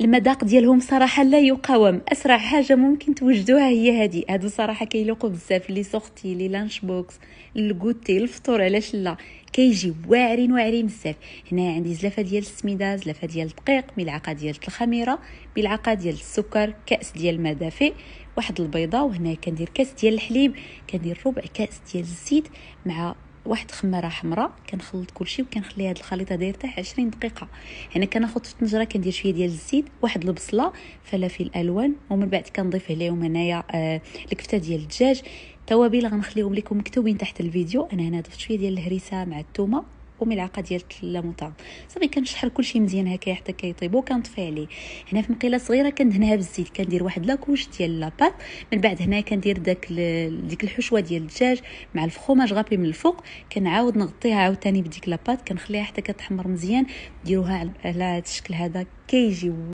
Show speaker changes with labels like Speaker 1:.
Speaker 1: المذاق ديالهم صراحه لا يقاوم. اسرع حاجه ممكن توجدوها هي هذه. هادو صراحه كيلوقوا بزاف، لي سورتي لي لانش بوكس الكوتي الفطور، علاش لا، كيجي واعرين بزاف. هنا عندي زلافه ديال السميده، زلافه ديال الدقيق، ملعقه ديال الخميره، ملعقه ديال السكر، كاس ديال الماء دافئ، واحد البيضه، وهنا كندير كاس ديال الحليب، كندير ربع كاس ديال الزيت مع واحد خماره حمراء. كنخلط كلشي وكنخلي هاد الخليط هذا يرتاح 20 دقيقه. هنا كناخذ في الطنجره كندير شويه ديال الزيت، واحد البصله، فلافل الوان، ومن بعد كنضيف عليهم هنايا الكفته ديال الدجاج. توابل غنخليهم لكم مكتوبين تحت الفيديو. انا هنا ضفت شويه ديال الهريسه مع الثومه وملعقه ديال الليمون. صافي كنشحر كلشي مزيان هكا حتى كيطيبوا. كنطفي عليه. هنا في مقيله صغيره كندهنها بالزيت، كندير واحد لاكوش ديال لاباط. من بعد هنا كندير ديك الحشوه ديال الدجاج مع الفخوماج غابي من الفوق. كنعاود نغطيها عاوتاني بديك لاباط، كنخليها حتى كتحمر مزيان. ديروها على هذا الشكل هذا كيجي